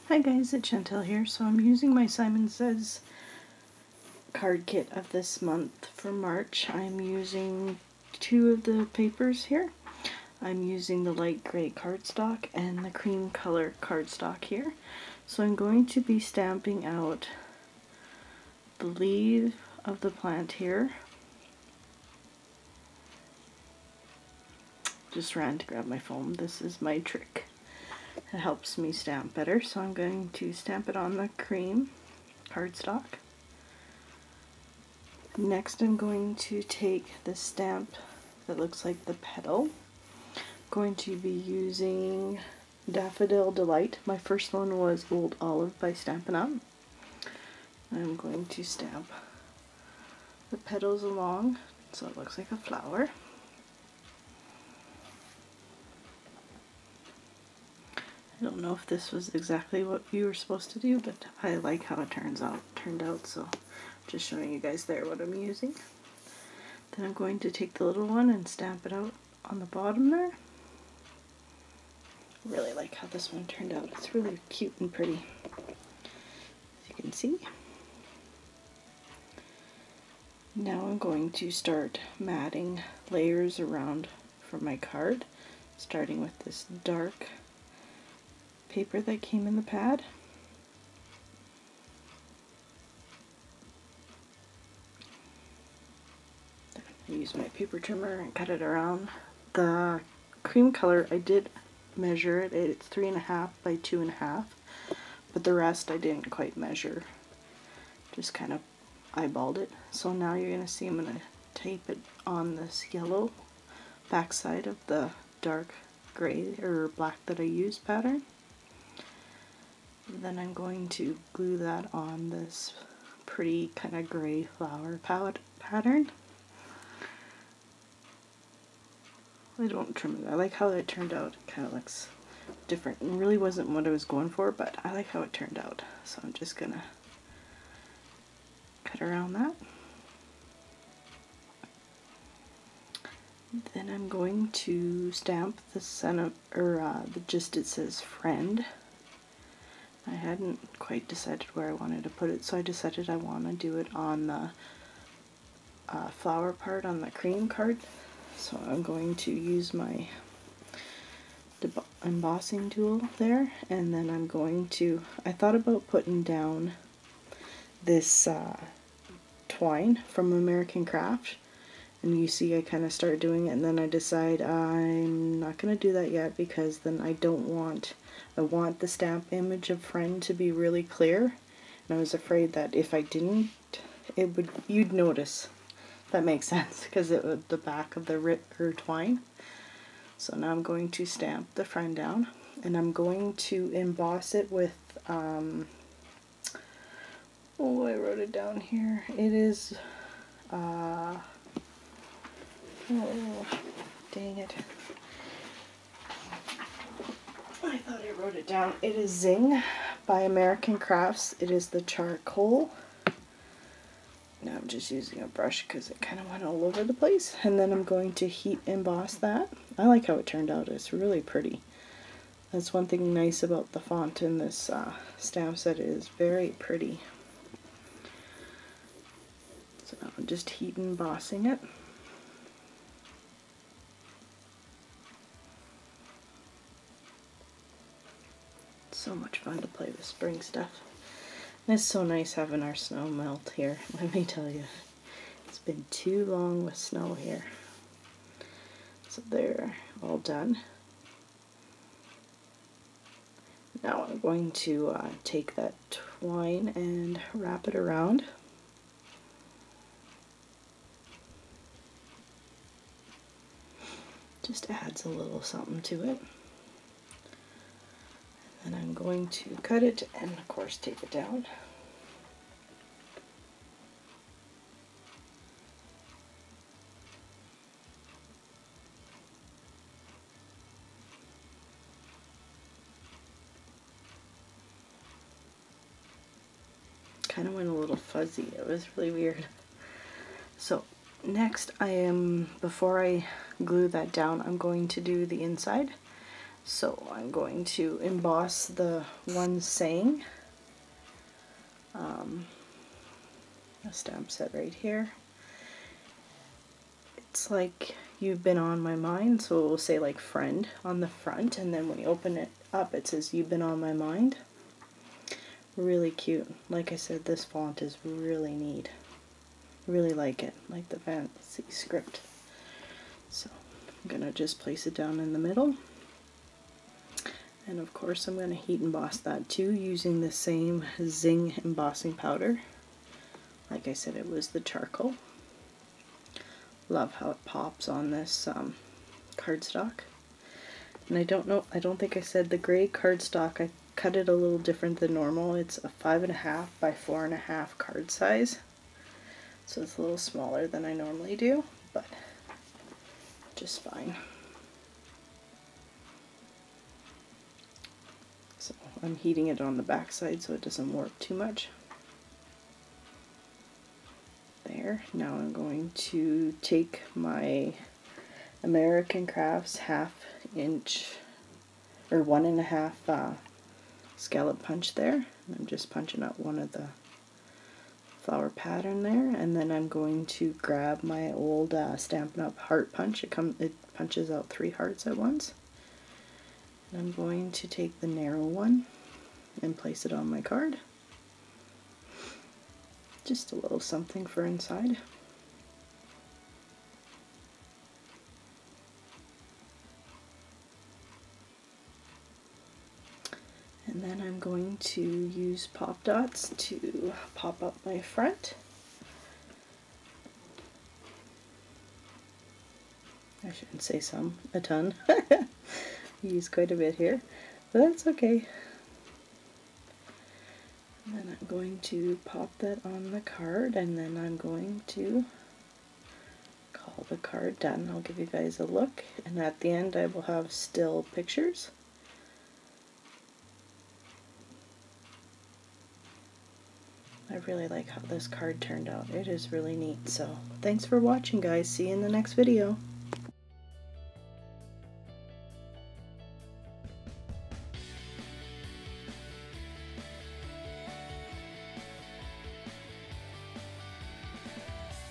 Hi guys, it's Chantel here. So I'm using my Simon Says card kit of this month for March. I'm using two of the papers here. I'm using the light gray cardstock and the cream color cardstock here. So I'm going to be stamping out the leaf of the plant here. Just ran to grab my foam. This is my trick. It helps me stamp better, so I'm going to stamp it on the cream cardstock. Next I'm going to take the stamp that looks like the petal. I'm going to be using Daffodil Delight. My first one was Old Olive by Stampin' Up. I'm going to stamp the petals along so it looks like a flower. I don't know if this was exactly what you were supposed to do, but I like how it turned out, so I'm just showing you guys there what I'm using. Then I'm going to take the little one and stamp it out on the bottom there. I really like how this one turned out. It's really cute and pretty, as you can see. Now I'm going to start matting layers around for my card, starting with this dark paper that came in the pad. I use my paper trimmer and cut it around. The cream color, I did measure it. It's 3.5 by 2.5, but the rest I didn't quite measure. Just kind of eyeballed it. So now you're going to see I'm going to tape it on this yellow backside of the dark gray or black that I used pattern. Then I'm going to glue that on this pretty kind of gray flower pattern. I don't trim it. I like how it turned out. It kind of looks different. It really wasn't what I was going for, but I like how it turned out. So I'm just gonna cut around that. Then I'm going to stamp the center, or just it says friend. I hadn't quite decided where I wanted to put it, so I decided I want to do it on the flower part on the cream card. So I'm going to use my embossing tool there, and then I'm going to, I thought about putting down this twine from American Craft, and you see I kind of start doing it, and then I decide I'm not going to do that yet because then I want the stamp image of friend to be really clear, and I was afraid that if I didn't, you'd notice. If that makes sense, because it was the back of the twine. So now I'm going to stamp the friend down, and I'm going to emboss it with oh, I wrote it down here. It is oh, dang it. I thought I wrote it down. It is Zing by American Crafts. It is the charcoal. Now I'm just using a brush because it kind of went all over the place. And then I'm going to heat emboss that. I like how it turned out. It's really pretty. That's one thing nice about the font in this stamp set. It is very pretty. So now I'm just heat embossing it. So much fun to play with spring stuff. And it's so nice having our snow melt here, let me tell you. It's been too long with snow here. So they're all done. Now I'm going to take that twine and wrap it around. Just adds a little something to it. And I'm going to cut it and of course tape it down. Kind of went a little fuzzy. It was really weird. So next before I glue that down, I'm going to do the inside. So I'm going to emboss the one saying. A stamp set right here. It's like you've been on my mind, so it will say like friend on the front, and then when you open it up it says you've been on my mind. Really cute. Like I said, this font is really neat. Really like it, like the fancy script. So I'm gonna just place it down in the middle. And of course I'm gonna heat emboss that too using the same Zing embossing powder. Like I said, it was the charcoal. Love how it pops on this cardstock. And I don't think I said the gray cardstock, I cut it a little different than normal. It's a 5.5 by 4.5 card size. So it's a little smaller than I normally do, but just fine. So I'm heating it on the back side so it doesn't warp too much. There. Now I'm going to take my American Crafts 1/2 inch or 1.5 scallop punch there. And I'm just punching out one of the flower pattern there, and then I'm going to grab my old Stampin' Up! Heart punch. It punches out 3 hearts at once. And I'm going to take the narrow one and place it on my card. Just a little something for inside. And then I'm going to use pop dots to pop up my front. I shouldn't say some, a ton. Use quite a bit here, but that's okay. And then I'm going to pop that on the card, and then I'm going to call the card done. I'll give you guys a look, and at the end I will have still pictures. I really like how this card turned out. It is really neat. So thanks for watching, guys. See you in the next video.